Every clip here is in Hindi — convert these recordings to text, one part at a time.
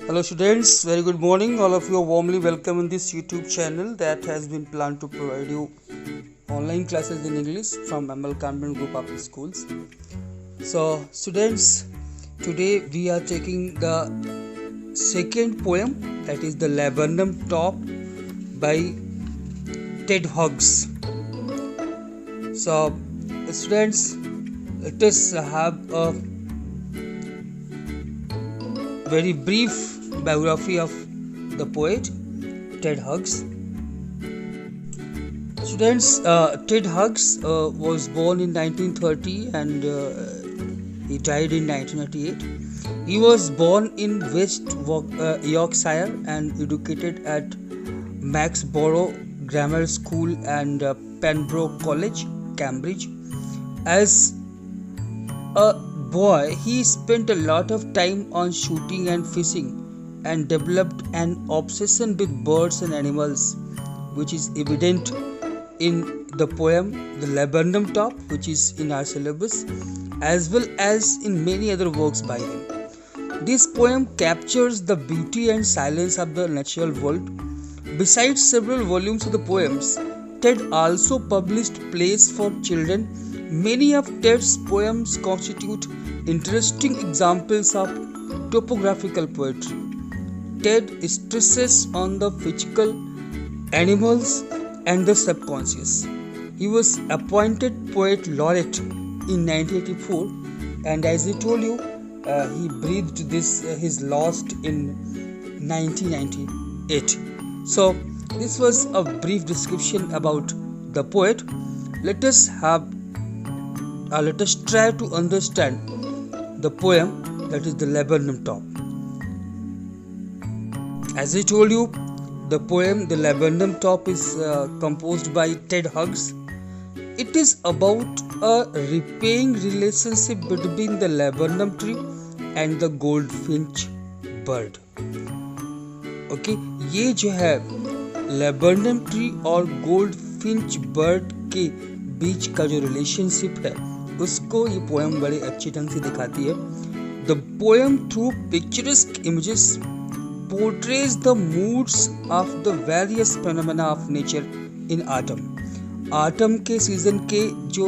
Hello students, very good morning. All of you are warmly welcome in this YouTube channel that has been planned to provide you online classes in English from ML Convent Group Public Schools. So students, today we are taking the second poem, that is the Laburnum Top by Ted Hughes. So students, let us have a very brief biography of the poet Ted Hughes. Students, Ted Hughes was born in 1930 and he died in 1988. He was born in West Yorkshire and educated at Maxborough Grammar School and Pembroke College, Cambridge. As a boy, he spent a lot of time on shooting and fishing and developed an obsession with birds and animals, which is evident in the poem The Laburnum Top, which is in our syllabus, as well as in many other works by him. This poem captures the beauty and silence of the natural world. Besides several volumes of the poems, Ted also published plays for children. Many of Ted's poems constitute interesting examples of topographical poetry. Ted stresses on the physical, animals, and the subconscious. He was appointed poet laureate in 1984, and as I told you, he breathed his last in 1998. So this was a brief description about the poet. Let us try to understand the poem, that is the Laburnum Top. As I told you, the poem The Laburnum Top is composed by Ted Hughes. It is about a repaying relationship between the laburnum tree and the goldfinch bird. Okay, ये जो है laburnum tree और goldfinch bird के बीच का जो रिलेशनशिप है, उसको ये पोएम बड़े अच्छे ढंग से दिखाती है. The poem through picturesque images portrays the moods of the various phenomena of nature in autumn. autumn के सीजन के जो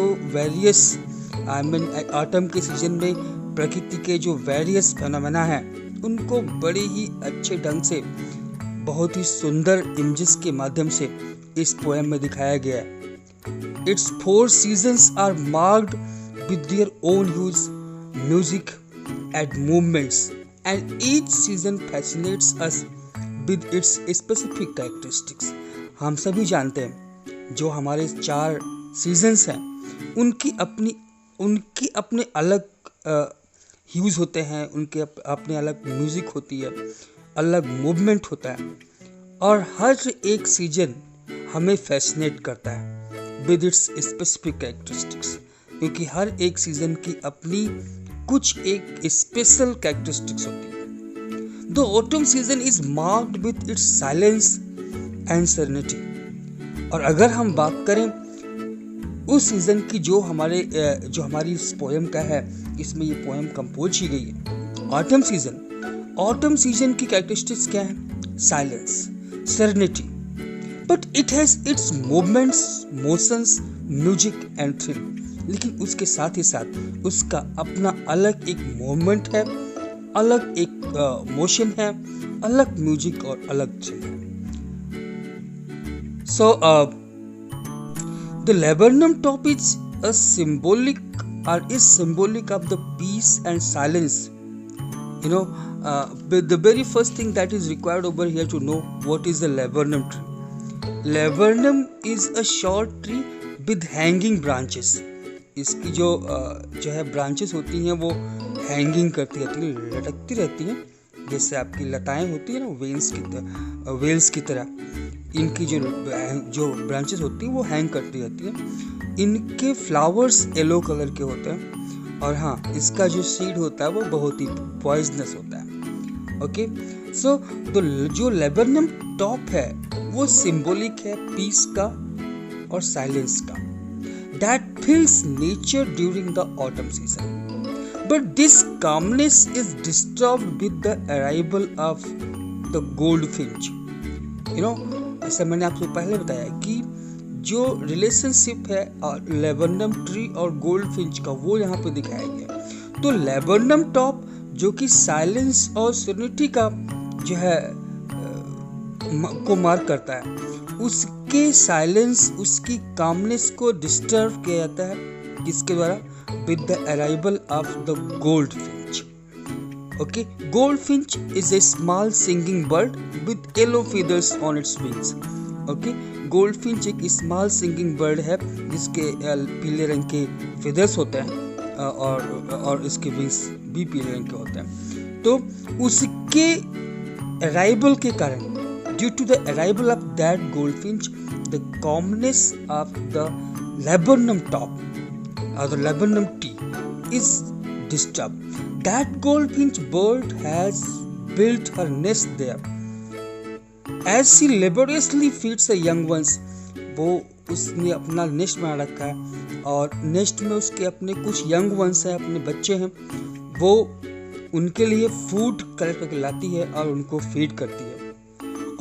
autumn के सीजन में प्रकृति के जो various phenomena हैं, उनको बड़े ही अच्छे ढंग से, बहुत ही सुंदर images के माध्यम से इस पोएम में दिखाया गया है. Its 4 seasons are marked with their own hues, music, and movements, and each season fascinates us with its specific characteristics. हम सभी जानते हैं जो हमारे 4 सीजन्स हैं, उनकी अपने अलग ह्यूज होते हैं, उनके अपने अलग म्यूजिक होती है, अलग मूवमेंट होता है, और हर एक सीजन हमें फैसिनेट करता है विद इट्स स्पेसिफिक कैरेक्टरिस्टिक्स, क्योंकि हर एक सीजन की अपनी कुछ एक स्पेशल कैरेक्टरिस्टिक्स होती है. The autumn season is marked with its silence and serenity. और अगर हम बात करें उस सीजन की जो हमारी इस पोएम का है, इसमें ये पोएम कंपोज की गई है, ऑटम सीजन की कैरेक्टरिस्टिक्स क्या है? Silence, serenity, but it has its movements, motions, music and thrill. लेकिन उसके साथ ही साथ उसका अपना अलग एक मूवमेंट है, अलग एक मोशन है, अलग म्यूजिक और अलग थ्रिल है. So the Laburnum Top is symbolic of the peace and silence. The very first thing that is required over here to know what is the laburnum tree. Laburnum is a short tree with hanging branches. इसकी जो है ब्रांचेस होती हैं वो हैंगिंग करती रहती हैं, लटकती रहती हैं, जैसे आपकी लताएं होती हैं ना, वेल्स की तरह. इनकी जो ब्रांचेस होती हैं वो हैंग करती रहती हैं. इनके फ्लावर्स येलो कलर के होते हैं, और हाँ, इसका जो सीड होता है वो बहुत ही पॉइजनस होता है. ओके, सो जो लेबरनम टॉप है वो सिंबॉलिक है पीस का और साइलेंस का. That fills nature during the autumn season. but this calmness is disturbed with the arrival of the goldfinch. ऐसा मैंने आपको पहले बताया कि जो रिलेशनशिप है लेबनम ट्री और गोल्डफिंच का वो यहाँ पे दिखाया गया। तो लेबनम टॉप जो कि साइलेंस और सेरेनिटी का जो है को मार्क करता है, उसके साइलेंस, उसकी कामनेस को डिस्टर्ब किया जाता है किसके द्वारा? With the arrival of the goldfinch. Okay, goldfinch is a small singing bird with yellow feathers on its wings. Okay, goldfinch एक स्मॉल सिंगिंग बर्ड है जिसके पीले रंग के feathers होते हैं और इसके विंग्स भी पीले रंग के होते हैं। तो उसके अराइवल के कारण, due to the arrival of that goldfinch, the calmness of the laburnum top or the laburnum tree is disturbed. That goldfinch bird has built her nest there. As she laboriously feeds the young ones, वो उसने अपना नेस्ट बना रखा है और नेस्ट में उसके अपने कुछ यंग वंस हैं, अपने बच्चे हैं, वो उनके लिए फूड कलेक्ट करके लाती है और उनको फीड करती है।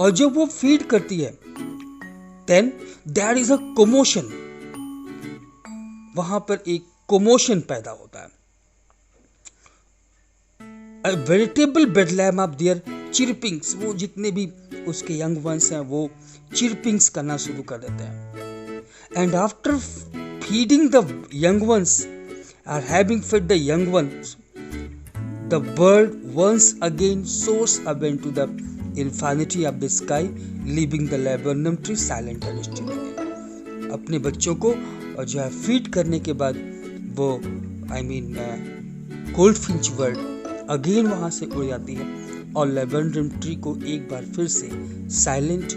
और जब वो फीड करती है then there is a commotion, वहां पर एक कमोशन पैदा होता है। A veritable bedlam of their chirpings, वो जितने भी उसके यंग वंस हैं वो चिरपिंग्स करना शुरू कर देते हैं। And after feeding the young ones or having fed the young ones, the bird once again soars up into the infinity of the sky, leaving the laburnum tree silent and still again. अपने बच्चों को और जो है फीड करने के बाद वो गोल्डफिंच बर्ड अगेन वहां से उड़ जाती है और लेबनम ट्री को एक बार फिर से साइलेंट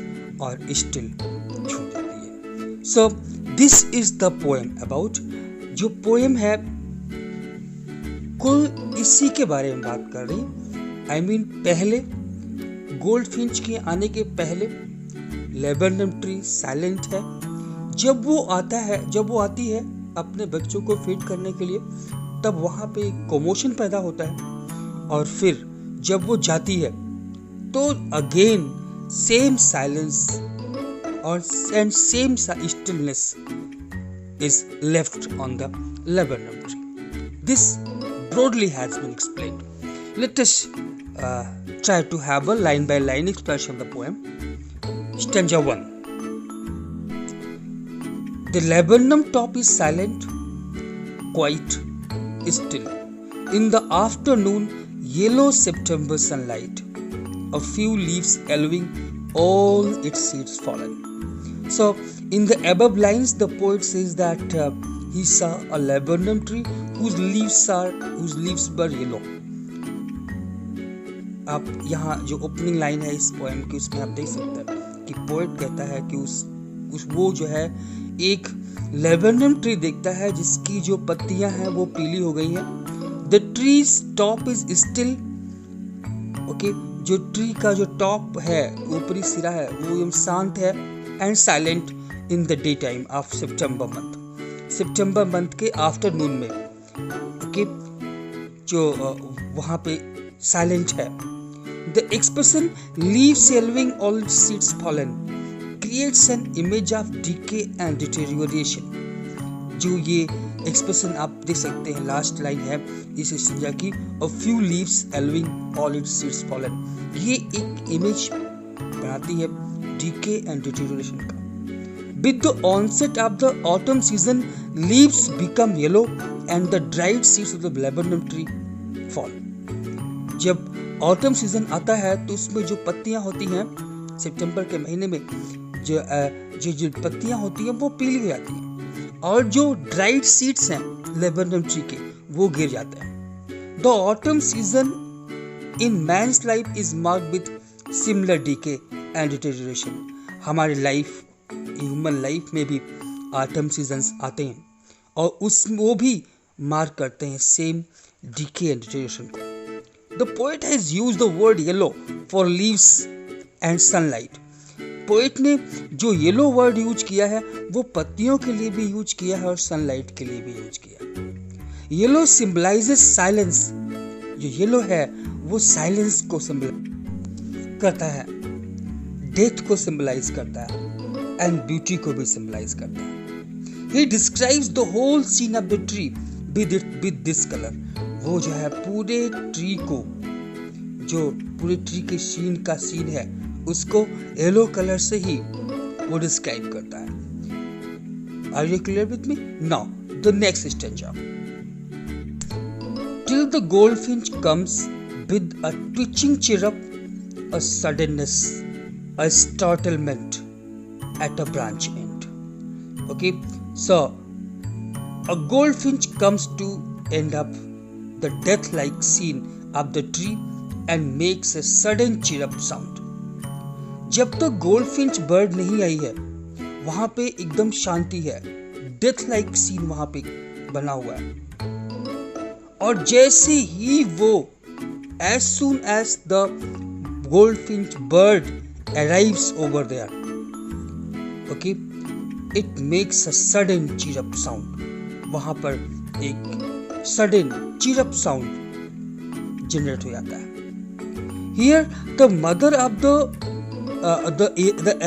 और स्टिल छोड़ देती है। So this is the poem about, जो पोएम है कुल इसी के बारे में बात कर रही। पहले गोल्डफिंच के आने के पहले लेबनम ट्री साइलेंट है। जब वो आती है अपने बच्चों को फीड करने के लिए, तब वहां पे एक कमोशन पैदा होता है और फिर जब वो जाती है तो अगेन सेम साइलेंस और same stillness is left on the laburnum tree. This broadly has been explained. Let us try to have a line by line explanation of the poem. Stanza 1. The laburnum top is silent, quite still. In the afternoon, yellow September sunlight, a few leaves yellowing, all its seeds fallen. So, in the above lines, the poet says that he saw a laburnum tree whose leaves were yellow. आप यहाँ जो ओपनिंग लाइन है इस पोएम की, उसमें आप देख सकते हैं कि पोएट कहता है कि वो जो है एक लेबनम ट्री देखता है जिसकी जो पत्तियां हैं वो पीली हो गई हैं. The trees top is still, okay, जो ट्री का जो टॉप है, ऊपरी सिरा है, वो एकदम शांत है. And silent in the day time of September month, September month के आफ्टरनून में, ओके, जो वहाँ पे साइलेंट है. The expression leaves yellowing, all seeds fallen creates an image of decay and deterioration. जो ये एक्सप्रेशन आप देख सकते हैं, लास्ट लाइन है इस स्टेंजा की, a few leaves yellowing, all its seeds fallen. ये एक इमेज बनाती है decay and deterioration का. With the onset of the autumn season, leaves become yellow and the dried seeds of the laburnum tree fall. जब ऑटम सीजन आता है तो उसमें जो पत्तियां होती हैं सितंबर के महीने में, जो पत्तियां होती हैं वो पीली हो जाती हैं और जो ड्राइड सीड्स हैं लेबनम ट्री के वो गिर जाते हैं. The autumn season in man's life is marked with similar decay and deterioration. हमारी लाइफ, ह्यूमन लाइफ में भी ऑटम सीजन्स आते हैं और वो भी मार्क करते हैं सेम डीके एंड डिटेरियोरेशन को. The poet has used the word yellow for leaves and sunlight. Poet ने जो येलो वर्ड यूज किया है वो पत्तियों के लिए भी यूज किया है और सनलाइट के लिए भी यूज किया है. Yellow symbolizes silence. जो येलो है वो साइलेंस को सिंबलाइज करता है, डेथ को सिंबलाइज करता है एंड ब्यूटी को भी सिंबलाइज करता है। He describes the whole scene of the tree with this color। वो जो है पूरे ट्री को, जो पूरे ट्री के सीन है उसको येलो कलर से ही वो डिस्क्राइब करता है। Are you clear with me? Now the next stanza। Till the goldfinch comes with a twitching chirrup, a suddenness, a startlement at a branch end। Okay, so a goldfinch comes to end up the death-like scene of the tree and makes a sudden chirrup sound। जब तक गोल्डफिंच बर्ड नहीं आई है वहां पे एकदम शांति है, डेथ लाइक सीन वहां पे बना हुआ है। और जैसे ही वो as soon as the goldfinch bird arrives over there, okay, it makes a sudden chirrup sound। वहां पर एक sudden chirrup sound generate हो जाता है। Here the mother of the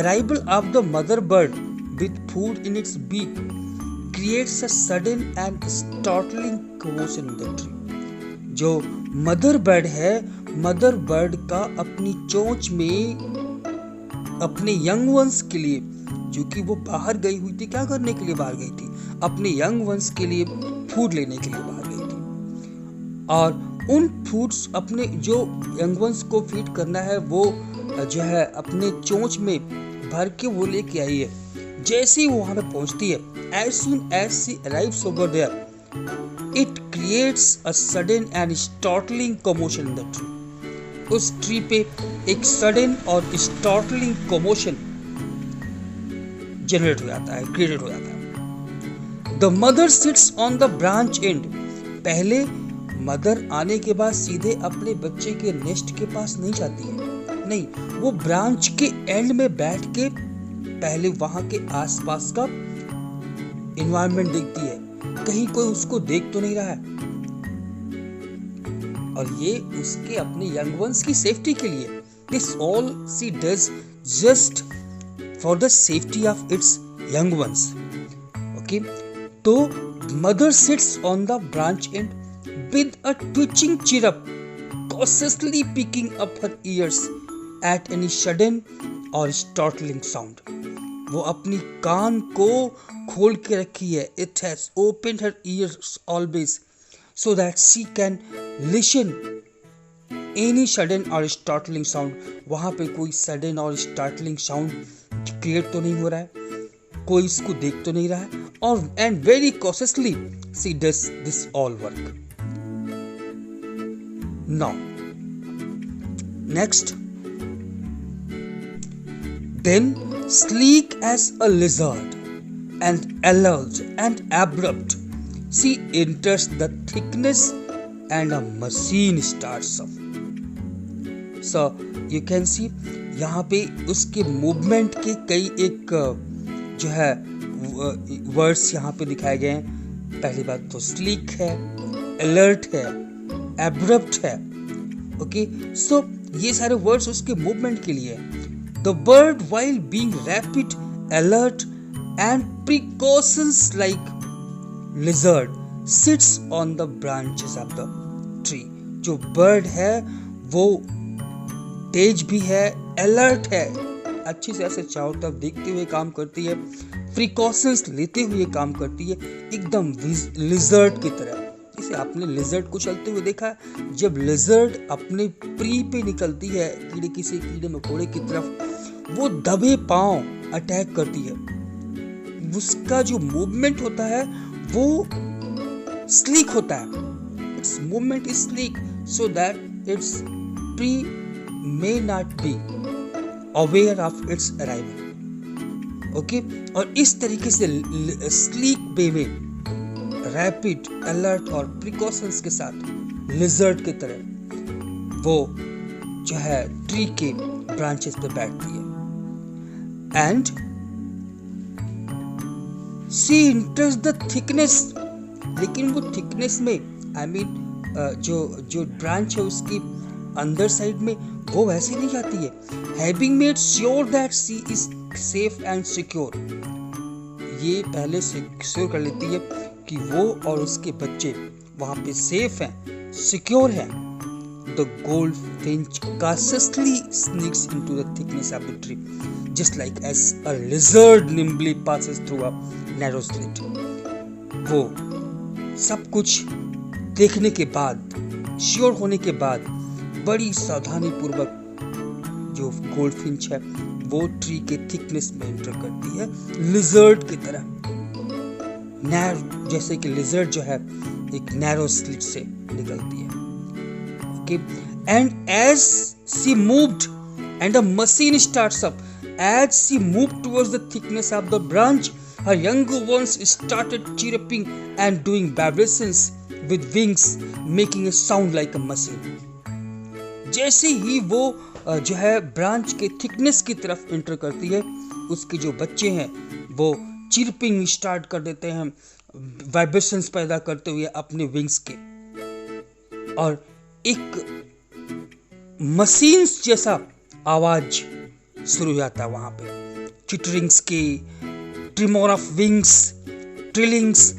arrival of the mother bird with food in its beak creates a sudden and startling commotion in the tree। जो मदर बर्ड है, मदर बर्ड का अपनी चोंच में अपने यंग वंस के लिए, जो कि वो बाहर गई हुई थी, क्या करने के लिए बाहर गई थी? अपने यंग वंस के लिए फूड लेने के लिए बाहर गई थी। और उन फूड्स, अपने जो यंग वंस को फीड करना है वो जो है अपने चोंच में भर के वो लेके आई है। जैसे ही वो वहां पे पहुंचती है, as soon as she arrives over there, it creates a sudden and startling commotion in the tree। उस ट्री पे एक सडन और startling commotion जनरेट हो जाता है, क्रिएट हो जाता है। The mother sits on the branch end। पहले मदर आने के बाद सीधे अपने बच्चे के नेस्ट के पास नहीं जाती है, नहीं, वो ब्रांच के एंड में बैठ के पहले वहां के आसपास का एनवायरनमेंट देखती है, कहीं कोई उसको देख तो नहीं रहा है। और ये उसके अपने यंग वंस की सेफ्टी के लिए। This all she does just for the safety of its young ones. Okay, तो mother sits on the branch and with a twitching chirrup, cautiously picking up her ears at any sudden or startling sound। वो अपनी कान को खोल के रखी है। It has opened her ears always so that she can listen any sudden or startling sound। वहाँ पे कोई sudden और startling sound create तो नहीं हो रहा है, कोई इसको देख तो नहीं रहा है, और and very cautiously she does this all work। Now, next, then sleek as a lizard and alert and abrupt, she enters the thickness and a machine starts up। So you can see यहाँ पे उसके मूवमेंट के कई एक जो है वर्ड्स यहाँ पे दिखाए गए हैं। पहली बात तो स्लीक है, अलर्ट है, एब्रप्ट है। ओके, सो ये सारे वर्ड्स उसके मूवमेंट के लिए है। The bird while being rapid, alert and precautions like lizard seats on the branches of the tree. जो बर्ड है वो तेज भी है, अलर्ट है, अच्छे से ऐसे चारों तरफ देखते हुए काम करती है, प्रिकॉशंस लेते हुए काम करती है, एकदम लिजर्ड की तरह। जैसे आपने लिजर्ड को चलते हुए देखा है, जब लिजर्ड अपने प्री पे निकलती है किसी कीड़े मकोड़े की तरफ, वो दबे पांव अटैक करती है। उसका जो मूवमेंट होता है वो स्लीक होता है। It's movement is sleek so that it's pre may not be aware of its arrival। Okay, और इस तरीके से स्लीक वे में रैपिड, अलर्ट और प्रिकॉशंस के साथ लिजर्ड की तरह वो जो है ट्री के ब्रांचेस पे बैठती है। And she enters the thickness लेकिन वो थिकनेस में जो ब्रांच है उसकी अंदर साइड में वो वैसे नहीं जाती है। Having made sure that she is safe and secure, ये पहले से श्योर कर लेती है कि वो और उसके बच्चे वहां पे सेफ हैं, सिक्योर हैं। The goldfinch cautiously sneaks into the thickness of the tree, just like as a lizard nimbly passes through a narrow slit. वो सब कुछ देखने के बाद, श्योर होने के बाद, बड़ी सावधानी पूर्वक जो गोल्डफिंच है वो ट्री के थिकनेस में एंटर करती है, लिजर्ड की तरह। जैसे कि लिजर्ड जो है एक नैरो स्लिट से निकलती है। Okay. And as she moved, and the machine starts up. As she moved towards the thickness of the branch, her younger ones started chirping and doing vibrations with wings, making a sound like a machine. जैसे ही वो जो है ब्रांच के थिकनेस की तरफ एंटर करती है, उसके जो बच्चे हैं वो चिरपिंग स्टार्ट कर देते हैं, वाइब्रेशंस पैदा करते हुए अपने विंग्स के, और एक मशीन जैसा आवाज शुरू हो जाता है वहां पे। चिटरिंग्स के, ट्रिमर ऑफ विंग्स, ट्रिलिंग्स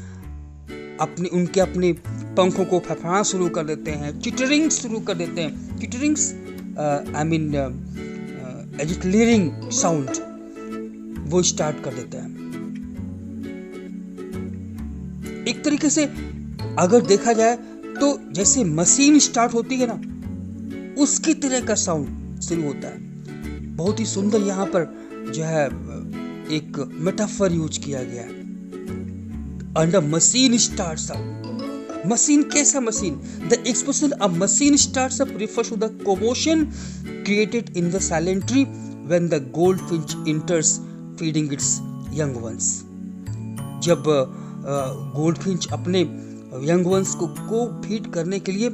उनके अपने पंखों को फफड़ाना शुरू कर देते हैं, चिटरिंग शुरू कर देते हैं। चिटरिंग्स एजिटलिंग साउंड वो स्टार्ट कर देते हैं। एक तरीके से अगर देखा जाए तो जैसे मशीन स्टार्ट होती है ना, उसकी तरह का साउंड शुरू होता है। बहुत ही सुंदर यहाँ पर जो है एक मेटाफर यूज किया गया है। Under machine starts up, machine कैसा machine? The expression a machine starts up refers to the commotion created in the silent tree when the goldfinch enters feeding its young ones. जब गोल्डफिंच अपने यंग वंस को फीड करने के लिए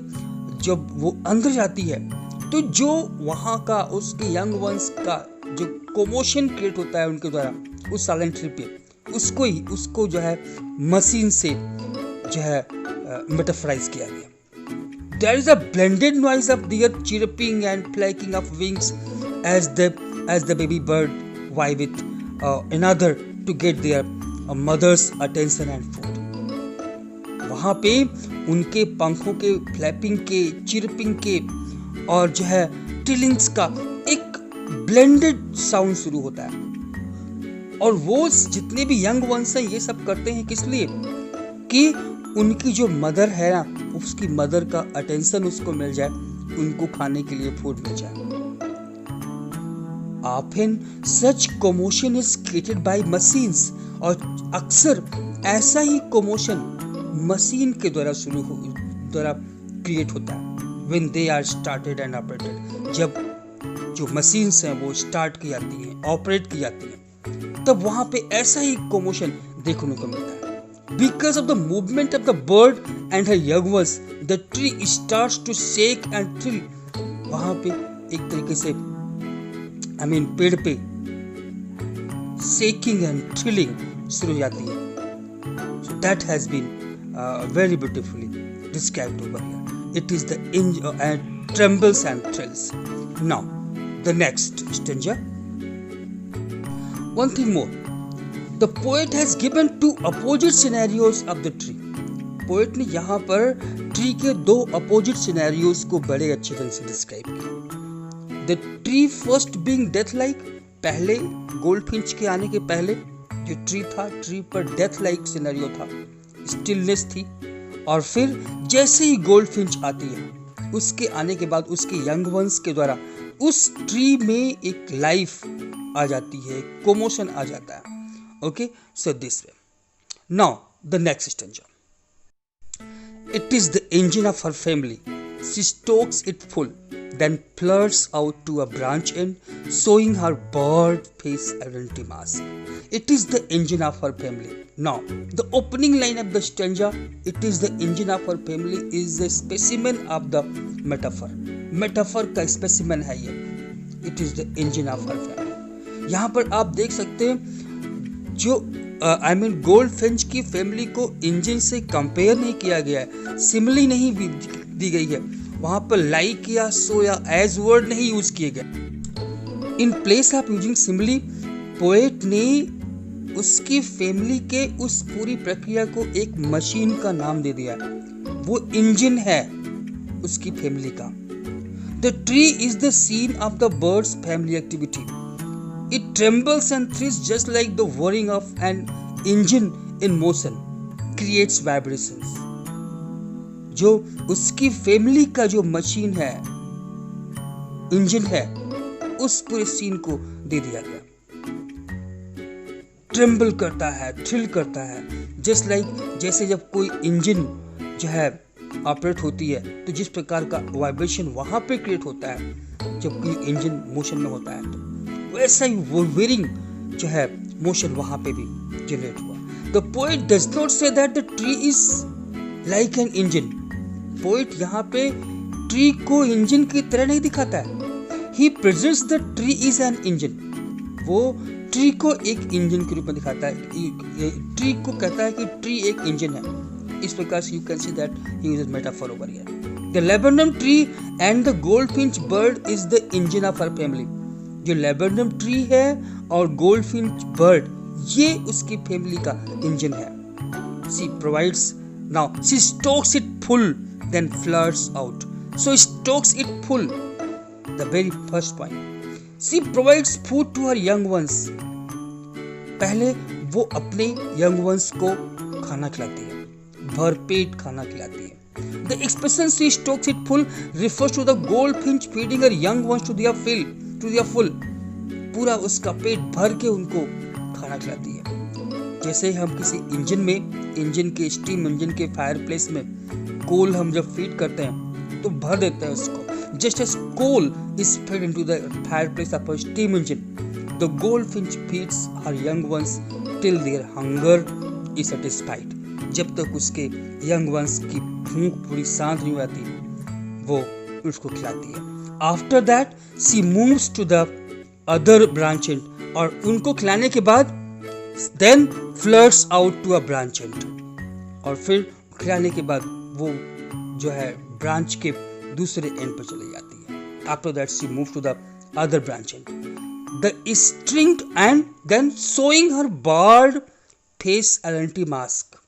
जब वो अंदर जाती है, तो जो वहाँ का उसके यंग वंस का जो कोमोशन क्रिएट होता है उनके द्वारा उस साइलेंट ट्री पे, उसको जो है मशीन से जो है मेटाफराइज किया गया। There is a blended noise of deer chirping and flapping of wings as the baby bird vie with another to get their mother's attention and food. वहाँ पे उनके पंखों के फ्लैपिंग के, चिरपिंग के और जो है ट्रिलिंग्स का एक ब्लेंडेड साउंड शुरू होता है। और वो जितने भी यंग वंस हैं ये सब करते हैं किस लिए? कि उनकी जो मदर है ना, उसकी मदर का अटेंशन उसको मिल जाए, उनको खाने के लिए फूड मिल जाए। Often such commotion is created by machines, और अक्सर ऐसा ही commotion मशीन के द्वारा क्रिएट होता है। When they are started and operated, जब जो मशीन्स हैं वो स्टार्ट की जाती हैं, ऑपरेट की जाती हैं, तब वहां पे ऐसा ही commotion देखने को मिलता है। Because of the movement of the bird and her young ones, the tree starts to shake and thrill. वहां पे एक तरीके से पेड़ पे shaking and thrilling शुरू हो जाती है। So that has been very beautifully described over here. It is the and trembles and thrills. Now the next stanza. One thing more. The poet has given two opposite scenarios of the tree. Poet ने यहाँ पर ट्री के दो अपोजिट सिनेरियोस को बड़े अच्छे ढंग से डिस्क्राइब किया। The tree first being death like, पहले गोल्डफिंच के आने के पहले जो ट्री था, ट्री पर डेथ लाइक सिनेरियो था, स्टिलनेस थी। और फिर जैसे ही गोल्डफिंच आती है, उसके आने के बाद उसके यंग वंस के द्वारा उस ट्री में एक लाइफ आ जाती है, कोमोशन आ जाता है। Okay, so this way. Now the next stanza. It is the engine of her family. She stokes it full, then flirts out to a branch end, showing her bird face identity mask. It is the engine of her family. Now the opening line of the stanza, it is the engine of her family, is a specimen of the metaphor. Metaphor का specimen है ये. It is the engine of her family. यहाँ पर आप देख सकते हैं जो गोल्डफिंच की फैमिली को इंजन से कंपेयर नहीं किया गया है, सिमिली नहीं दी गई है, वहां पर लाइक या सो या एज वर्ड नहीं यूज किए गए। In place of using simile, poet ने उसकी फैमिली के उस पूरी प्रक्रिया को एक मशीन का नाम दे दिया, वो इंजन है उसकी फैमिली का। The tree is the scene of the bird's family activity, it trembles and thrills just like the whirring of an engine in motion creates vibrations। जो उसकी फैमिली का जो मशीन है, इंजन है, उस पूरे सीन को दे दिया गया। ट्रेम्बल करता है, थ्रिल करता है, जस्ट लाइक जैसे जब कोई इंजन जो है ऑपरेट होती है तो जिस प्रकार का वाइब्रेशन वहां पे क्रिएट होता है जब कोई इंजन मोशन में होता है, तो वैसा ही वो वेरिंग जो है मोशन वहां पे भी जनरेट हुआ। The poet does not say that the tree is like an engine. Poet यहाँ पे ट्री को इंजन की तरह नहीं दिखाता है, he presents the tree is an engine. वो ट्री को एक इंजन के रूप में दिखाता है, ट्री को कहता है कि ट्री एक इंजन है। इस प्रकार से you can see that he uses metaphor over here. The laburnum tree and the goldfinch bird is the engine of our family. जो लेबेनम ट्री है और गोल्डफिंच बर्ड, ये उसकी फैमिली का इंजन है। She provides, now she stokes it full then floods out. So stokes it full, the very first point. She provides food to her young ones. पहले वो अपने यंग वंस को खाना खिलाती है, भरपेट खाना खिलाती है। The expression she stokes it full refers to the goldfinch feeding her young ones to their full। पूरा उसका पेट भर के उनको खाना खिलाती है। जैसे हम किसी इंजन के स्टीम इंजन के फायरप्लेस में कोल हम जब फीड करते हैं तो भर देते हैं उसको। Just as coal is fed into the fireplace of a steam engine, the goldfinch feeds her young ones till their hunger is satisfied। जब तक उसके यंग वंस की भूख पूरी शांत नहीं आती, वो उसको खिलाती है। After that she moves to the other branch and, और उनको खिलाने के बाद then floods out to a branch and, और फिर खिलाने के बाद वो जो है ब्रांच के दूसरे एंड पर चली जाती है। After that she moves to the other branch and the stringed and then showing her barred face identity mask.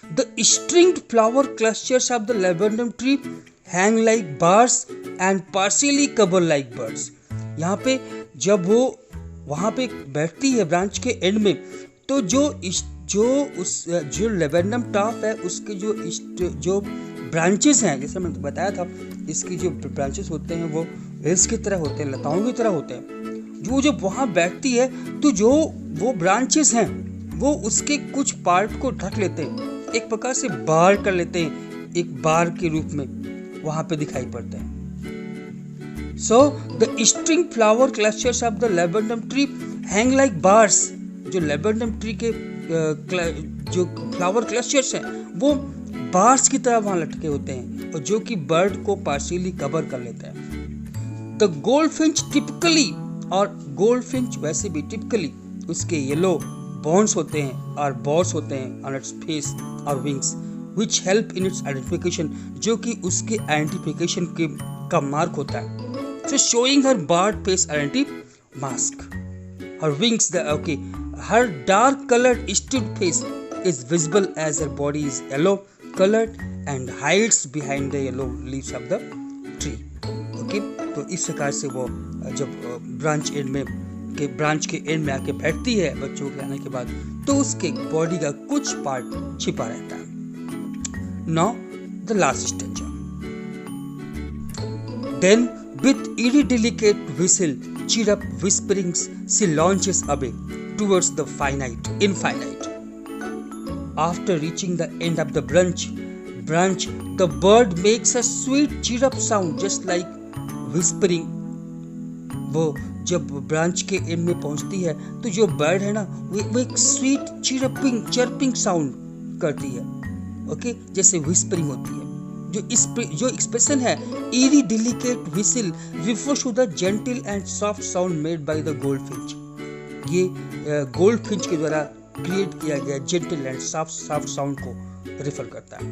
The stringed flower clusters of the laburnum tree hang like bars and partially cover like birds। यहाँ पे जब वो वहाँ पे बैठती है ब्रांच के एंड में, तो जो लेबेनम टॉप है उसके जो ब्रांचेस हैं, जैसे मैंने बताया था, इसकी जो ब्रांचेस होते हैं वो वेल्स की तरह होते हैं, लताओं की तरह होते हैं। जो जब वहाँ बैठती है तो जो वो ब्रांचेस हैं वो उसके कुछ पार्ट को ढक लेते हैं, एक प्रकार से बार कर लेते हैं, एक बार के रूप में वहां पे दिखाई पड़ते हैं। So the string flower clusters of the laburnum tree hang like bars. जो लेबेनम ट्री के जो फ्लावर क्लस्टर्स हैं वो बार्स की तरह वहां लटके होते हैं, और जो कि बर्ड को पार्शियली कवर कर लेते हैं। द गोल्डफिंच टिपिकली, और गोल्डफिंच वैसे भी टिपिकली उसके येलो बॉन्ड्स होते हैं और बॉर्ड्स होते हैं ऑन इट्स फेस और wings, which help in its identification, जो कि उसके आइडेंटिफिकेशन का मार्क होता है। So showing her barred face identity mask, her wings, her dark colored stewed face is visible as her body is yellow colored and hides behind the yellow leaves of the tree। Okay, तो इस प्रकार से वो जब ब्रांच के एंड में आके बैठती है बच्चों के आने के बाद, तो उसके बॉडी का कुछ पार्ट छिपा रहता है। Now the last stanza. Then with eerie delicate whistle, chirrup whisperings, she launches away towards the infinite। After reaching the end of the branch, the bird makes a sweet chirrup sound just like whispering। वो जब ब्रांच के एंड में पहुंचती है तो जो बर्ड है ना वो एक स्वीट चर्पिंग साउंड करती है, ओके, जैसे व्हिस्परिंग होती है। जो एक्सप्रेशन है eerie delicate whistle refers to the gentle and soft sound made by the goldfinch। ये गोल्डफिंच के द्वारा क्रिएट किया गया जेंटल एंड सॉफ्ट साउंड को रेफर करता है।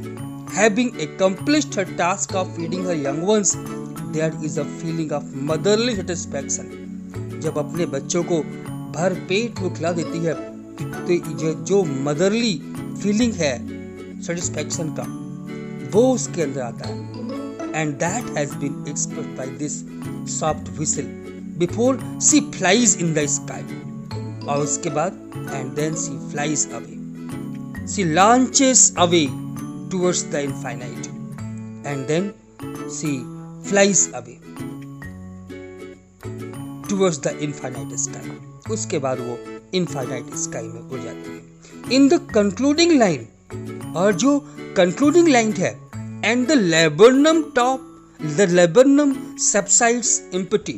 Having accomplished her task of feeding her young ones, there is a feeling of motherly satisfaction. जब अपने बच्चों को भर पेट वो खिला देती है तो जो मदरली फीलिंग है सेटिस्फैक्शन का वो उसके अंदर आता है। And that has been expressed by this soft whistle before she flies in the sky. और उसके बाद and then she flies away, she launches away towards the infinite and then she flies away towards the infinite sky. उसके बाद वो इनफाइनाइट स्काई में उड़ जाती है। इन द कंक्लूडिंग लाइन, और जो कंक्लूडिंग लाइन है, and the laburnum subsides empty.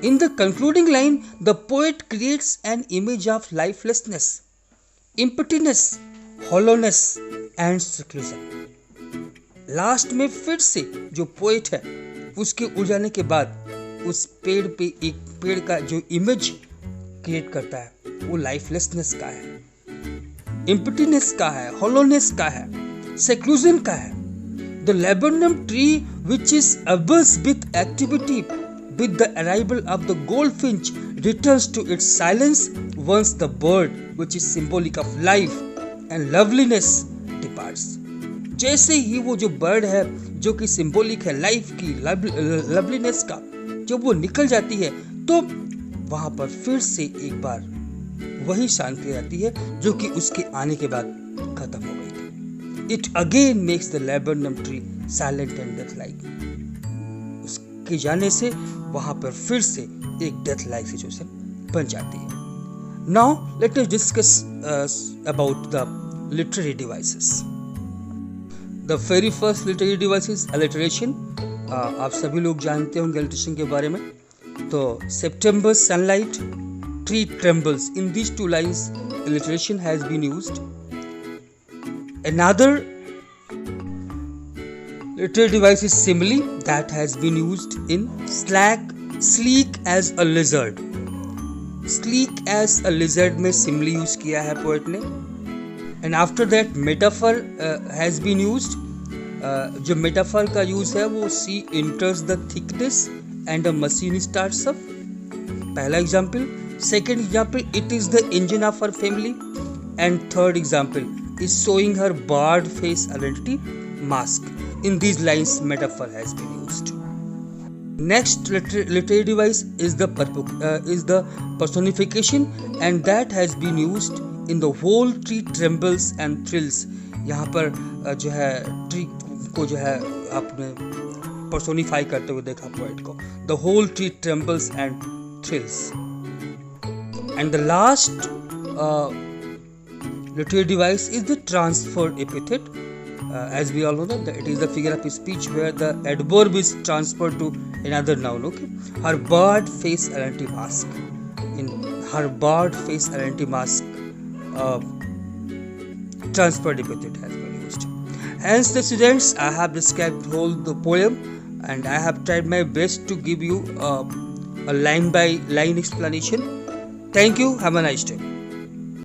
In the concluding line, the poet creates an image of lifelessness, emptiness, hollowness and seclusion. Last में फिर से जो पोएट है उसके उड़ जाने के बाद उस पेड़ पे एक पेड़ का जो इमेज क्रिएट करता है वो लाइफलेसनेस का है, एम्प्टीनेस का है, हॉलोनेस का है, सेक्लूजन का है। The laburnum tree which is abuzz with activity with the arrival of the goldfinch returns to its silence once the bird which is symbolic of life and loveliness departs. जैसे ही वो जो बर्ड है जो कि सिंबॉलिक है लाइफ की, लवलीनेस का, जब वो निकल जाती है तो वहां पर फिर से एक बार वही शांति आती है जो कि उसके आने के बाद खत्म हो गई थी। It again makes the laburnum tree silent and death like. उसके जाने से वहां पर फिर से एक डेथ लाइक सिचुएशन बन जाती है। Now let us discuss about the literary devices. The very first literary device is alliteration. आप सभी लोग जानते होंगे अलिटरेशन के बारे में। तो September sunlight, tree trembles. In these two lines, alliteration has been used. Another literary device is simile that has been used in sleek as a lizard. Sleek as a lizard में simile use किया है poet ने. And after that metaphor has been used. जो metaphor का use है वो she enters the thickness and a machine starts up. पहला example. Second example, it is the engine of her family. And third example is showing her barred face identity mask. In these lines, metaphor has been used. Next literary device is the personification, and that has been used in the whole tree trembles and thrills. यहाँ पर जो है ट्री को जो है आपने पर्सोनिफाई करते हुए देखा पोएट को. The whole tree trembles and thrills. And the last literary device is the transferred epithet. As we all know that it is the figure of speech where the adverb is transferred to another noun. Okay, her barred face identity mask. In her barred face identity mask, transferred epithet has been used. Hence, the students, I have described whole the poem, and I have tried my best to give you a line by line explanation. Thank you. Have a nice day.